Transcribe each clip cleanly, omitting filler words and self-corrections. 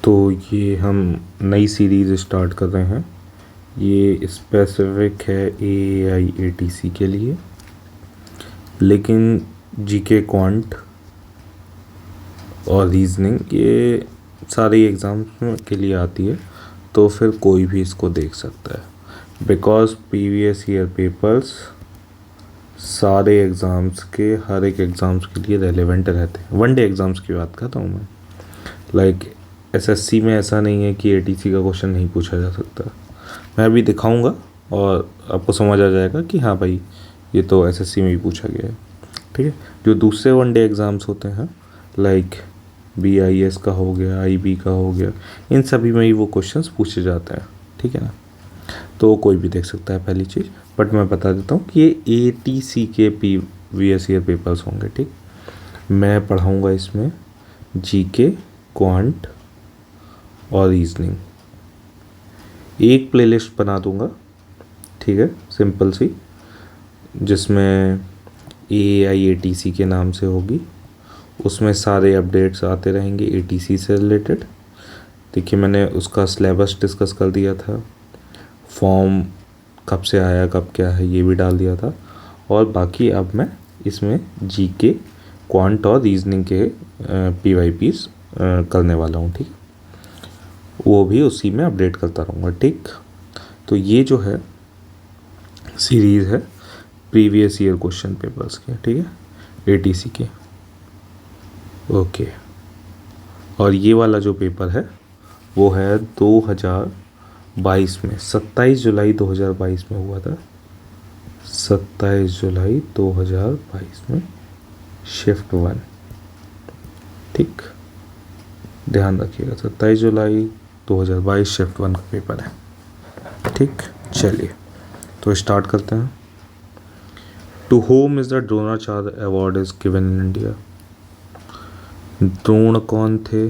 तो ये हम नई सीरीज़ स्टार्ट कर रहे हैं। ये स्पेसिफिक है AIATC के लिए, लेकिन जीके क्वांट और रीजनिंग ये सारे एग्ज़ाम्स के लिए आती है, तो फिर कोई भी इसको देख सकता है। बिकॉज प्रीवियस ईयर पेपर्स सारे एग्ज़ाम्स के हर एक एग्ज़ाम्स के लिए रेलेवेंट रहते हैं। वनडे एग्ज़ाम्स की बात करता हूँ मैं। लाइक SSC में ऐसा नहीं है कि ATC का क्वेश्चन नहीं पूछा जा सकता। मैं अभी दिखाऊंगा और आपको समझ आ जाएगा कि हाँ भाई ये तो SSC में भी पूछा गया है। ठीक है, जो दूसरे वनडे एग्ज़ाम्स होते हैं लाइक BIS का हो गया, IB का हो गया, इन सभी में ही वो क्वेश्चंस पूछे जाते हैं। ठीक है ना, तो कोई भी देख सकता है पहली चीज़। बट मैं बता देता हूँ कि ये ATC के प्रीवियस ईयर पेपर्स होंगे। ठीक, मैं पढ़ाऊँगा इसमें जीके, क्वांट और रीजनिंग। एक प्लेलिस्ट बना दूंगा, ठीक है, सिंपल सी, जिसमें AIATC के नाम से होगी। उसमें सारे अपडेट्स आते रहेंगे ATC से रिलेटेड। देखिए, मैंने उसका सिलेबस डिस्कस कर दिया था, फॉर्म कब से आया कब क्या है ये भी डाल दिया था, और बाकी अब मैं इसमें जीके, क्वांट और रीजनिंग के PYPs करने वाला हूँ। ठीक, वो भी उसी में अपडेट करता रहूँगा। ठीक, तो ये जो है सीरीज़ है प्रीवियस ईयर क्वेश्चन पेपर्स के, ठीक है, ATC के। ओके, और ये वाला जो पेपर है वो है 2022 में, 27 जुलाई 2022 में हुआ था। 27 जुलाई 2022 में शिफ्ट 1। ठीक, ध्यान रखिएगा, 27 जुलाई 2022 शिफ्ट 1 का पेपर है। ठीक, चलिए तो स्टार्ट करते हैं। To whom is the Dronacharya award is given in India. Drona कौन थे?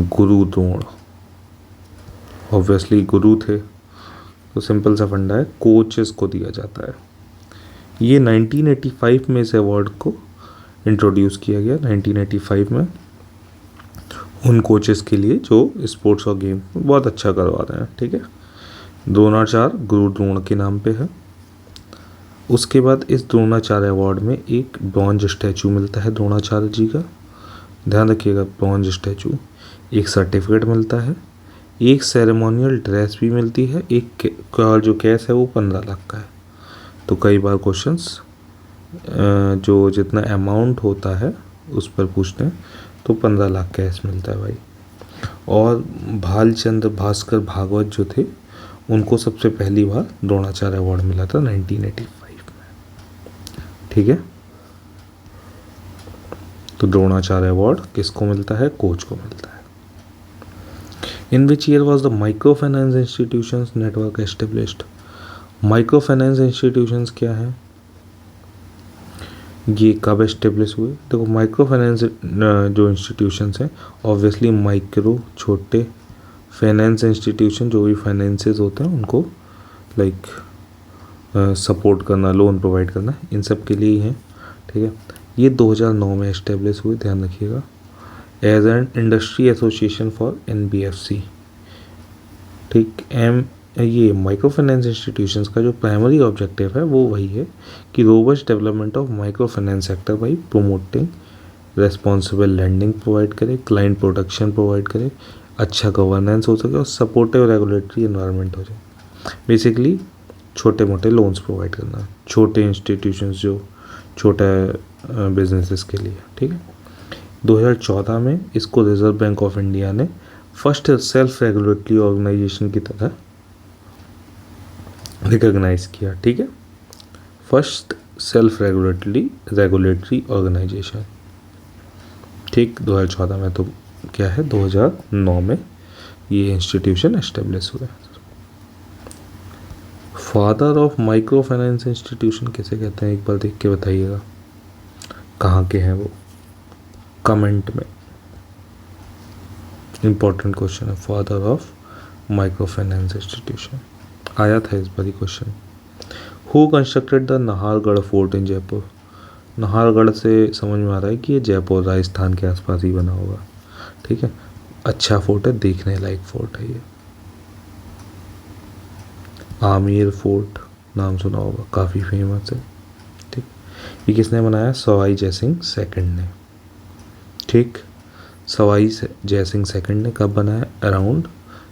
गुरु द्रोण, ऑब्वियसली गुरु थे, तो सिंपल सा फंडा है, कोचेस को दिया जाता है। ये 1985 में इस अवार्ड को इंट्रोड्यूस किया गया, 1985 में, उन कोचेस के लिए जो स्पोर्ट्स और गेम बहुत अच्छा करवा रहे हैं। ठीक है, द्रोणाचार्य गुरु द्रोण के नाम पे है। उसके बाद इस द्रोणाचार्य अवार्ड में एक ब्रॉन्ज स्टैचू मिलता है द्रोणाचार्य जी का, ध्यान रखिएगा, ब्रॉन्ज स्टैचू। एक सर्टिफिकेट मिलता है, एक सेरेमोनियल ड्रेस भी मिलती है, एक जो कैश है वो 15 लाख का है। तो कई बार क्वेश्चंस जो जितना अमाउंट होता है उस पर पूछते हैं, तो 15 लाख कैश मिलता है भाई। और भालचंद्र भास्कर भागवत जो थे, उनको सबसे पहली बार द्रोणाचार्य अवार्ड मिला था 1985 में। ठीक है, तो द्रोणाचार्य अवार्ड किसको मिलता है? कोच को मिलता है। In which year was the micro finance institutions network established? Micro finance institutions क्या है, ये कब एस्टेब्लिश हुए? देखो, माइक्रो फाइनेंस जो इंस्टीट्यूशंस हैं, ऑब्वियसली माइक्रो छोटे, फाइनेंस इंस्टीट्यूशन जो भी फाइनेंसेस होते हैं उनको लाइक सपोर्ट करना, लोन प्रोवाइड करना, इन सब के लिए ही हैं। ठीक है, ये 2009 में एस्टेब्लिश हुए, ध्यान रखिएगा, as an industry association for NBFC। ठीक, ये माइक्रो फाइनेंस इंस्टीट्यूशंस का जो प्राइमरी ऑब्जेक्टिव है वो वही है कि robust development of micro finance sector by promoting responsible lending provide करे, क्लाइंट प्रोटेक्शन प्रोवाइड करे, अच्छा गवर्नेंस हो सके और सपोर्टिव रेगुलेटरी एनवायरनमेंट हो जाए। बेसिकली छोटे मोटे लोन्स प्रोवाइड करना, छोटे इंस्टीट्यूशंस जो छोटा बिजनेसेस के लिए। ठीक है, 2014 में इसको रिजर्व बैंक ऑफ इंडिया ने फर्स्ट सेल्फ रेगुलेटरी ऑर्गेनाइजेशन की तरह रिकॉग्नाइज किया। ठीक है, फर्स्ट सेल्फ रेगुलेटरी ऑर्गेनाइजेशन। ठीक, 2014 में, तो क्या है 2009 में ये इंस्टीट्यूशन एस्टेब्लिश हुआ। Father of micro finance institution किसे कहते हैं, एक बार देख के बताइएगा, कहाँ के हैं वो, कमेंट में। इम्पोर्टेंट क्वेश्चन है, father of micro finance institution आया था इस बार question. Who constructed the Nahargarh fort in Jaipur? Nahargarh से समझ में आ रहा है कि ये जयपुर राजस्थान के आसपास ही बना होगा। ठीक है, अच्छा फोर्ट है, देखने लायक फोर्ट है ये। आमेर फोर्ट नाम सुना होगा, काफ़ी फेमस है। ठीक, ये किसने बनाया? सवाई जयसिंह सेकंड ने। ठीक, सवाई जयसिंह सेकंड ने कब बनाया? अराउंड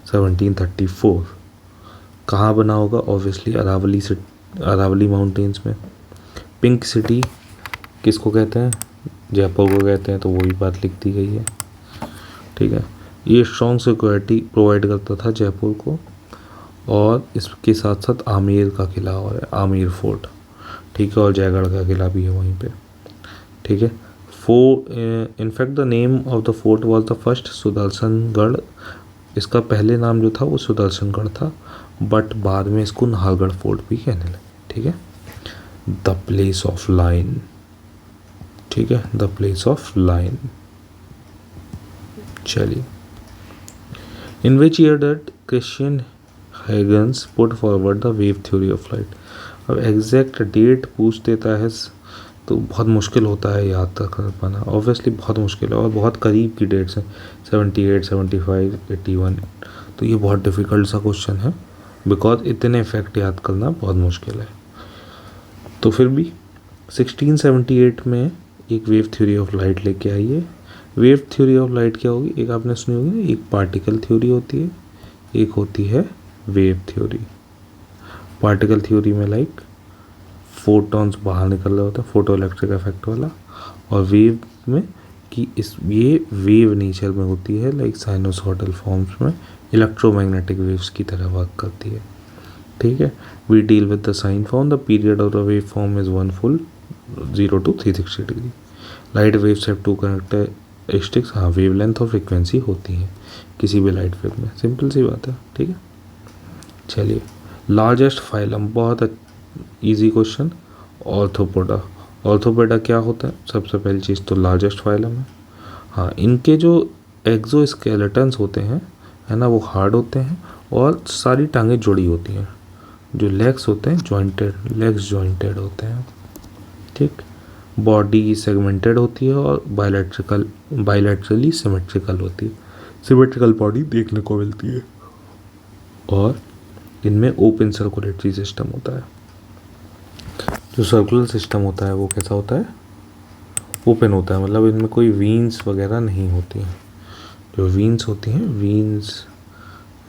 1734। कहाँ बना होगा? ऑब्वियसली अरावली से, अरावली माउंटेन्स में। पिंक सिटी किसको कहते हैं? जयपुर को कहते हैं, तो वही बात लिख दी गई है। ठीक है, ये स्ट्रॉन्ग सिक्योरिटी प्रोवाइड करता था जयपुर को, और इसके साथ साथ आमेर का किला और है, आमेर फोर्ट। ठीक है, और जयगढ़ का किला भी है वहीं पे। ठीक है, in fact the name of the fort was the first Sudarshangarh. इसका पहले नाम जो था वो सुदर्शनगढ़ था, बट बाद में इसको नाहरगढ़ फोर्ट भी कहने लगे। ठीक है, द प्लेस ऑफ लाइन। ठीक है, द प्लेस ऑफ लाइन। चलिए, in which year that Christian Huygens put forward the wave theory of light. अब एग्जैक्ट डेट पूछ देता है तो बहुत मुश्किल होता है याद कर पाना, ऑब्वियसली बहुत मुश्किल है, और बहुत करीब की डेट्स हैं 78, 75, 81। तो ये बहुत डिफ़िकल्ट सा क्वेश्चन है, बिकॉज इतने फैक्ट याद करना बहुत मुश्किल है। तो फिर भी 1678 में एक वेव थ्योरी ऑफ लाइट लेके आई है। वेव थ्योरी ऑफ लाइट क्या होगी? एक आपने सुनी होगी ना, एक पार्टिकल थ्योरी होती है, एक होती है वेव थ्योरी। पार्टिकल थ्योरी में लाइक फोटॉन्स बाहर निकल रहे होते हैं, फोटो इलेक्ट्रिक इफेक्ट वाला, और वेव में कि ये वेव नेचर में होती है, लाइक साइनोसॉइडल फॉर्म्स में इलेक्ट्रोमैग्नेटिक वेव्स की तरह वर्क करती है। ठीक है, we deal with the sine form, the period of the wave form is 1 full 0 to 360 degree. Light waves have 2 characteristics. हाँ, वेव लेंथ और फ्रिक्वेंसी होती है किसी भी लाइट वेव में, सिंपल सी बात है। ठीक है, चलिए, लार्जेस्ट फाइलम, बहुत इजी क्वेश्चन, ऑर्थोपोडा। ऑर्थोपोडा क्या होता है? सबसे पहली चीज़ तो लार्जेस्ट फाइलम है। हाँ, इनके जो एक्सोस्केलेटन्स होते हैं, है ना, वो हार्ड होते हैं, और सारी टांगें जुड़ी होती हैं। जो लेग्स होते हैं जॉइंटेड, लेग्स जॉइंटेड होते हैं। ठीक, बॉडी सेगमेंटेड होती है और बायलैटरली सिमेट्रिकल होती है। सिमेट्रिकल बॉडी देखने को मिलती है, और इनमें ओपन सर्कुलेटरी सिस्टम होता है। जो सर्कुलर सिस्टम होता है वो कैसा होता है? ओपन होता है, मतलब इनमें कोई वीन्स वगैरह नहीं होती हैं। जो वीन्स होती हैं, वीन्स,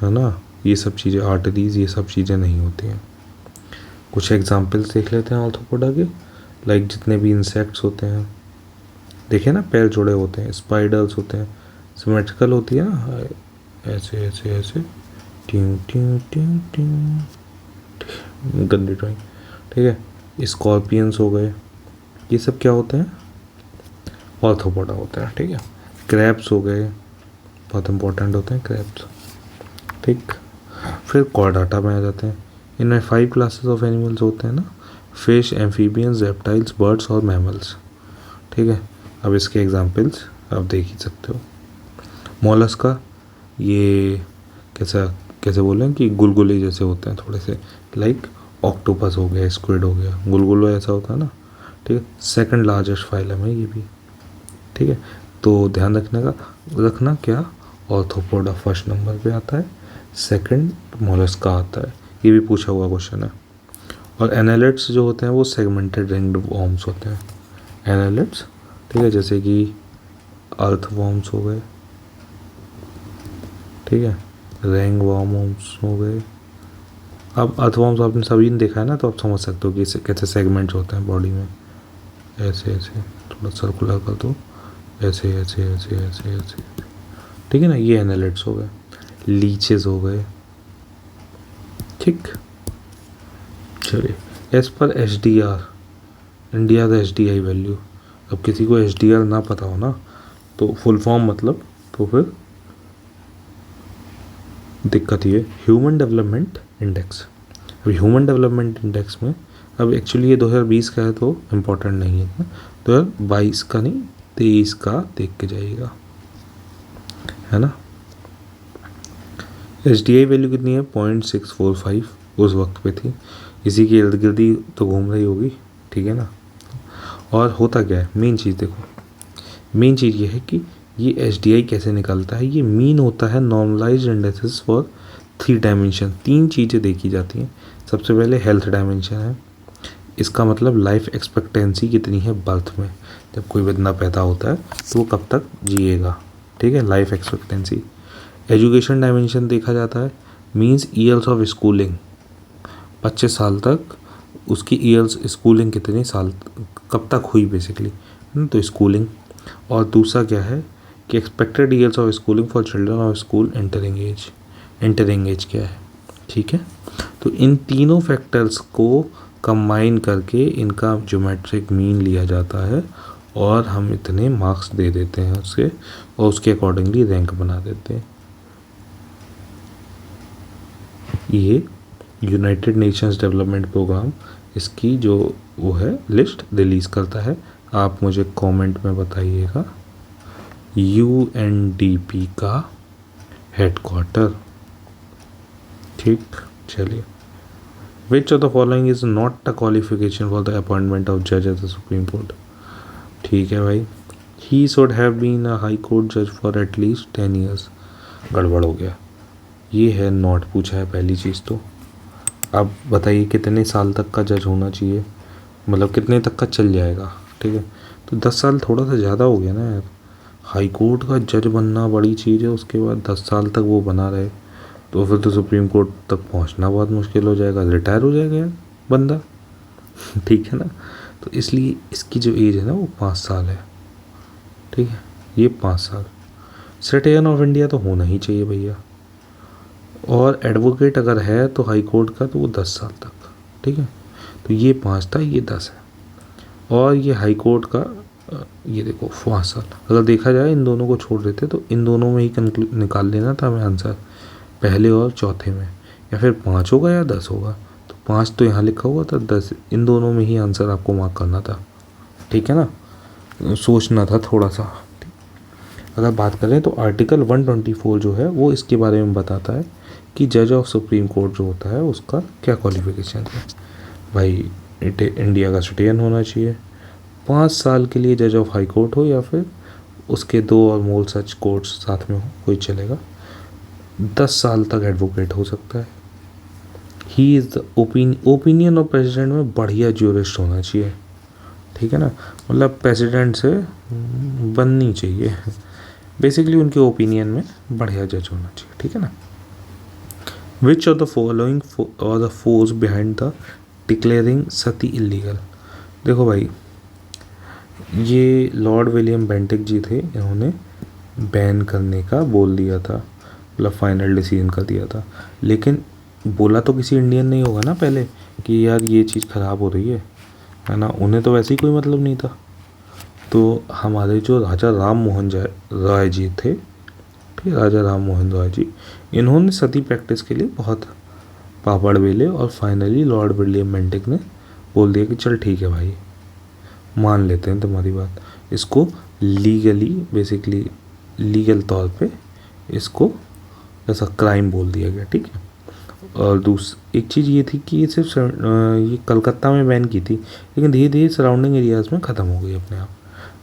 है ना, ये सब चीज़ें, आर्टरीज, ये सब चीज़ें नहीं होती हैं। कुछ एग्जांपल्स देख लेते हैं ऑर्थोपोडा के। लाइक जितने भी इंसेक्ट्स होते हैं, देखिए ना, पैर जुड़े होते हैं। स्पाइडर्स होते हैं, सिमेट्रिकल होती है ना, ऐसे ऐसे ऐसे, ट्यू ट्यू ट्यू ट्यू, गंदी ड्राइंग। ठीक है, स्कॉर्पियंस हो गए, ये सब क्या होते हैं? ऑर्थोपोडा होते हैं। ठीक है, क्रैब्स हो गए, बहुत इंपॉर्टेंट होते हैं क्रैब्स। ठीक, फिर कॉर्डाटा में आ जाते हैं। इनमें 5 क्लासेस ऑफ एनिमल्स होते हैं ना, फिश, एम्फीबियंस, रेप्टाइल्स, बर्ड्स और मैमल्स। ठीक है, अब इसके एग्जांपल्स आप देख ही सकते हो। मोलस्का, ये कैसे बोलें कि गुलगुले जैसे होते हैं थोड़े से, लाइक ऑक्टोपस हो गया, स्क्विड हो गया, गुलगुला ऐसा होता है ना। ठीक है, सेकंड लार्जेस्ट फाइलम है ये भी। ठीक है, तो ध्यान रखना क्या, ऑर्थोपोडा फर्स्ट नंबर पे आता है, सेकंड मोलस्का आता है, ये भी पूछा हुआ क्वेश्चन है। और एनालिट्स जो होते हैं वो सेगमेंटेड रिंग्ड वॉर्म्स होते हैं, एनालिट्स। ठीक है, जैसे कि अर्थ वॉर्म्स हो गए, ठीक है, रिंग वॉर्म्स हो गए। अब अर्थवॉर्म्स आपने सभी ने देखा है ना, तो आप समझ सकते हो कि इसे कैसे सेगमेंट्स होते हैं बॉडी में। ऐसे ऐसे, थोड़ा सर्कुलर कर दो, ऐसे ऐसे ऐसे ऐसे ऐसे। ठीक है ना, ये एनालिट्स हो गए। लीचेस हो गए। ठीक, चलिए, एज पर HDR, इंडिया का HDI वैल्यू। अब किसी को HDR ना पता हो ना, तो फुल फॉर्म मतलब, तो फिर दिक्कत ये, ह्यूमन डेवलपमेंट इंडेक्स। अब ह्यूमन डेवलपमेंट इंडेक्स में, अब एक्चुअली ये 2020 का है तो इम्पोर्टेंट नहीं है, 2022 का नहीं, 23 का देख के जाइएगा, है ना। HDI वैल्यू कितनी है? 0.645 उस वक्त पे थी। इसी की इर्द गिर्द ही तो घूम रही होगी। ठीक है ना। और होता क्या है, मेन चीज़ देखो, मेन चीज़ ये है कि ये HDI कैसे निकलता है? ये मीन होता है नॉर्मलाइज्ड इंडेक्सेस फॉर 3 डायमेंशन। 3 चीज़ें देखी जाती हैं। सबसे पहले हेल्थ डायमेंशन है, इसका मतलब लाइफ एक्सपेक्टेंसी कितनी है बर्थ में, जब कोई बंदा पैदा होता है तो वो कब तक जिएगा, ठीक है, लाइफ एक्सपेक्टेंसी। एजुकेशन डायमेंशन देखा जाता है, मींस ईयर्स ऑफ स्कूलिंग, 25 साल तक उसकी ईयर्स स्कूलिंग कितने साल कब तक हुई बेसिकली, तो स्कूलिंग। और दूसरा क्या है कि expected years of schooling for children of school entering age, entering age क्या है, ठीक है। तो इन तीनों फैक्टर्स को कंबाइन करके इनका ज्योमेट्रिक मीन लिया जाता है और हम इतने मार्क्स दे देते हैं उसके, और उसके अकॉर्डिंगली रैंक बना देते हैं। ये यूनाइटेड नेशंस डेवलपमेंट प्रोग्राम इसकी जो वो है लिस्ट रिलीज़ करता है। आप मुझे कमेंट में बताइएगा UNDP का हेडक्वार्टर, ठीक। चलिए, which of the following is not a qualification for the appointment of जज एट द सुप्रीम कोर्ट, ठीक है भाई। He should have been a high court जज फॉर एटलीस्ट 10 ईयर्स, गड़बड़ हो गया, ये है नॉट पूछा है पहली चीज़ तो। अब बताइए कितने साल तक का जज होना चाहिए, मतलब कितने तक का चल जाएगा, ठीक है। तो 10 साल थोड़ा सा ज़्यादा हो गया ना यार, हाई कोर्ट का जज बनना बड़ी चीज़ है, उसके बाद 10 साल तक वो बना रहे तो फिर तो सुप्रीम कोर्ट तक पहुंचना बहुत मुश्किल हो जाएगा, रिटायर हो जाएगा यार बंदा ठीक है ना। तो इसलिए इसकी जो एज है ना वो 5 साल है, ठीक है, ये 5 साल। सिटीजन ऑफ इंडिया तो होना ही चाहिए भैया, और एडवोकेट अगर है तो हाई कोर्ट का तो वो 10 साल तक, ठीक है। तो ये 5 था, ये 10 है, और ये हाई कोर्ट का ये देखो 5 साल। अगर देखा जाए इन दोनों को छोड़ देते तो इन दोनों में ही निकाल लेना था हमें आंसर, पहले और चौथे में, या फिर 5 होगा या 10 होगा। तो 5 तो यहाँ लिखा हुआ था, 10 इन दोनों में ही आंसर आपको मार्क करना था, ठीक है ना, सोचना था थोड़ा सा। अगर बात करें तो आर्टिकल 124 जो है वो इसके बारे में बताता है कि जज ऑफ सुप्रीम कोर्ट जो होता है उसका क्या क्वालिफिकेशन है। भाई इंडिया का सिटीजन होना चाहिए, 5 साल के लिए जज ऑफ हाई कोर्ट हो, या फिर उसके 2 और मोर सच कोर्ट्स साथ में हो, कोई चलेगा। 10 साल तक एडवोकेट हो सकता है। He is the opinion of president में बढ़िया ज्यूरिस्ट होना चाहिए, ठीक है ना, मतलब प्रेसिडेंट से बननी चाहिए बेसिकली, उनके ओपिनियन में बढ़िया जज होना चाहिए, ठीक है ना। विच ऑफ द फॉलोइंग और the force behind the declaring Sati illegal. देखो भाई, ये लॉर्ड विलियम बेंटिक जी थे, इन्होंने बैन करने का बोल दिया था, मतलब फाइनल डिसीजन कर दिया था। लेकिन बोला तो किसी इंडियन नहीं होगा ना पहले कि यार ये चीज़ ख़राब हो रही है ना, उन्हें तो वैसे ही कोई मतलब नहीं था। तो हमारे जो राजा राम मोहन राय जी थे, ठीक, राजा राम मोहन राय जी, इन्होंने सती प्रैक्टिस के लिए बहुत पापड़ बेले, और फाइनली लॉर्ड विलियम बेंटिक ने बोल दिया कि चल ठीक है भाई, मान लेते हैं तुम्हारी बात, इसको लीगली बेसिकली लीगल तौर पे इसको ऐसा क्राइम बोल दिया गया, ठीक है। और एक चीज़ ये थी कि ये सिर्फ ये कलकत्ता में बैन की थी, लेकिन धीरे धीरे सराउंडिंग एरियाज़ में ख़त्म हो गई अपने आप।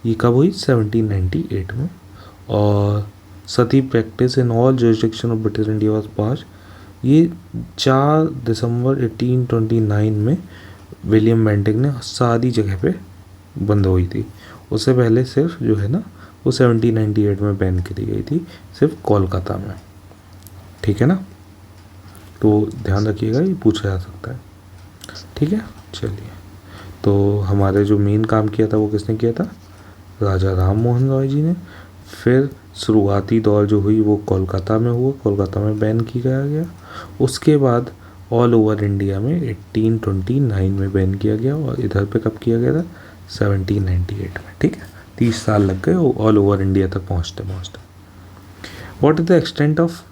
ये कब हुई? 1798 में। और sati practice in all jurisdiction of British India was pass, ये 4 दिसंबर 1829 में विलियम बेंटिक ने सारी जगह पे बंद हुई थी। उससे पहले सिर्फ जो है ना वो 1798 में बैन करी गई थी, सिर्फ कोलकाता में, ठीक है ना। तो ध्यान रखिएगा, ये पूछा जा सकता है, ठीक है। चलिए, तो हमारे जो मेन काम किया था वो किसने किया था? राजा राम मोहन रॉय जी ने। फिर शुरुआती दौर जो हुई वो कोलकाता में हुआ, कोलकाता में बैन किया गया। उसके बाद ऑल ओवर इंडिया में 1829 में बैन किया गया, और इधर पे कब किया गया था? 1798 में, ठीक है। 30 साल लग गए ऑल ओवर इंडिया तक पहुँचते पहुँचते। What is the extent of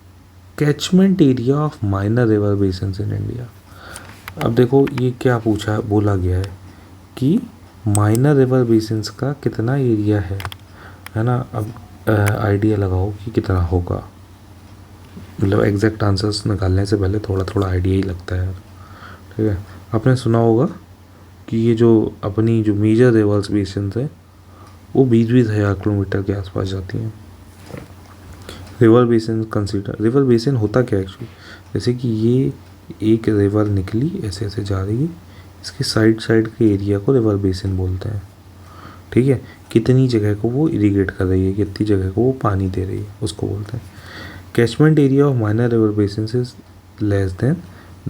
catchment area of minor river basins in India. अब देखो ये क्या पूछा, बोला गया है कि माइनर रिवर बेसिन्स का कितना एरिया है ना। अब आइडिया लगाओ कि कितना होगा, मतलब एग्जैक्ट आंसर्स निकालने से पहले थोड़ा थोड़ा आइडिया ही लगता है, ठीक है। आपने सुना होगा कि ये जो अपनी जो मेजर रिवर्स बेसिन्स हैं वो 20-20 हज़ार किलोमीटर के आसपास जाती हैं, river basin consider, river basin होता क्या एक्चुअली, जैसे कि ये एक रिवर निकली ऐसे ऐसे जा रही है, इसके साइड साइड के एरिया को रिवर बेसिन बोलते हैं, ठीक है। कितनी जगह को वो इरीगेट कर रही है, कितनी जगह को वो पानी दे रही है, उसको बोलते हैं। Catchment area of minor river basin is less than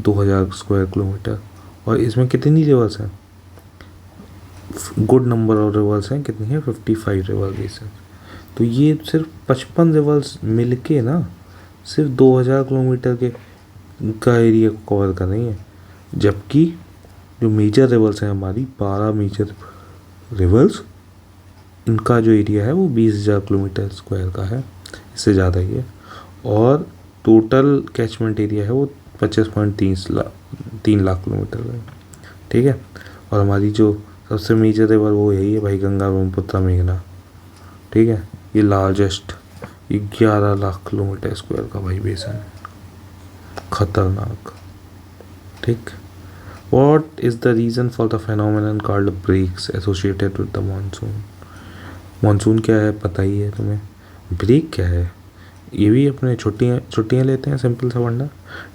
2000 square kilometre, और इसमें कितनी रिवर्स हैं, गुड नंबर ऑफ रिवर्स हैं, कितनी है 55 रिवर बेसिन। तो ये सिर्फ 55 रिवर्स मिल के ना सिर्फ 2000 किलोमीटर के का एरिया को कवर कर रही हैं, जबकि जो मेजर रिवर्स हैं हमारी 12 मेजर रिवर्स, इनका जो एरिया है वो 20,000 किलोमीटर स्क्वायर का है, इससे ज़्यादा ही है। और टोटल कैचमेंट एरिया है वो 25.3 लाख किलोमीटर का है, ठीक है। और हमारी जो सबसे मेजर रिवर वो यही है भाई, गंगा ब्रह्मपुत्र मेघना, ठीक है। ये लार्जेस्ट 11 लाख किलोमीटर स्क्वायर का भाई बेसन, खतरनाक, ठीक। What is the reason for the phenomenon called breaks associated with the monsoon? Monsoon क्या है पता ही है तुम्हें, ब्रेक क्या है, ये भी अपने छुट्टियाँ लेते हैं, सिंपल सा वंडा।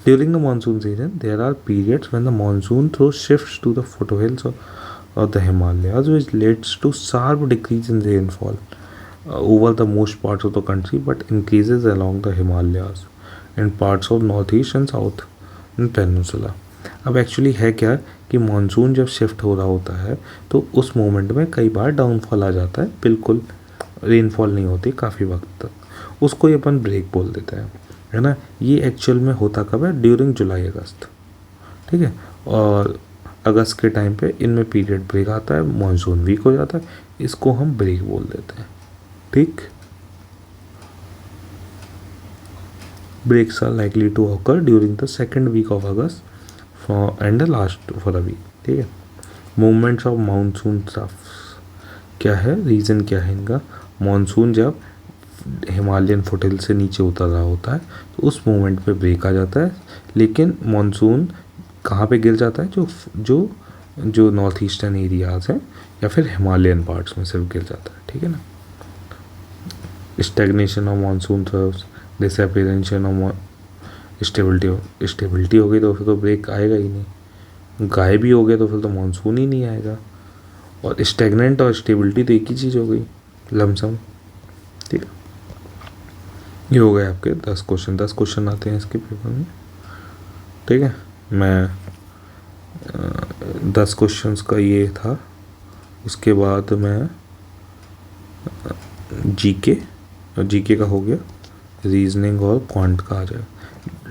During the monsoon season there are periods when the monsoon trough shifts to the foothills of the Himalayas, which leads to sharp decrease in rainfall over the most parts of the country, but increases along the Himalayas and parts of northeast and south in peninsula. अब actually है क्या कि monsoon जब shift हो रहा होता है तो उस मोमेंट में कई बार डाउनफॉल आ जाता है, बिल्कुल रेनफॉल नहीं होती काफ़ी वक्त तक, उसको ही अपन ब्रेक बोल देते हैं, है ना। ये एक्चुअल में होता कब है, ड्यूरिंग जुलाई अगस्त, ठीक है। और अगस्त के टाइम पे इनमें पीरियड ब्रेक आता है, मानसून वीक हो जाता है, इसको हम ब्रेक बोल देते हैं, ठीक। Breaks are likely to occur during the second week of August for end the last for the week, ठीक है। मूवमेंट्स ऑफ मानसून ट्रफ्स क्या है, रीज़न क्या है इनका, मानसून जब हिमालयन फुटहिल से नीचे उतर रहा होता है तो उस मोमेंट पे ब्रेक आ जाता है, लेकिन मानसून कहाँ पे गिर जाता है, जो जो जो नॉर्थ ईस्टर्न एरियाज़ हैं या फिर हिमालयन पार्ट्स में सिर्फ गिर जाता है, ठीक है ना। Stagnation of monsoon troughs, disappearance of stability हो गई तो फिर तो ब्रेक आएगा ही नहीं, गायब भी हो गया तो फिर तो मानसून ही नहीं आएगा। और स्टैग्नेंट और स्टेबिलिटी तो एक ही चीज़ हो गई, लमसम, ठीक है। ये हो गए आपके 10 क्वेश्चन, 10 क्वेश्चन आते हैं इसके पेपर में, ठीक है। मैं 10 क्वेश्चंस का ये था, उसके बाद मैं जीके का हो गया, रीजनिंग और क्वांट का आ जाए।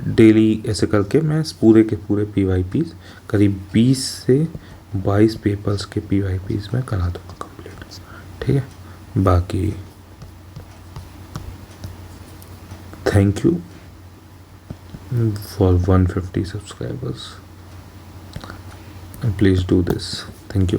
डेली ऐसे करके मैं पूरे के पूरे PYPs करीब 20 से 22 पेपर्स के PYPs में करा दूँगा कंप्लीट, ठीक है। बाकी thank you for 150 subscribers, and please do this. Thank you.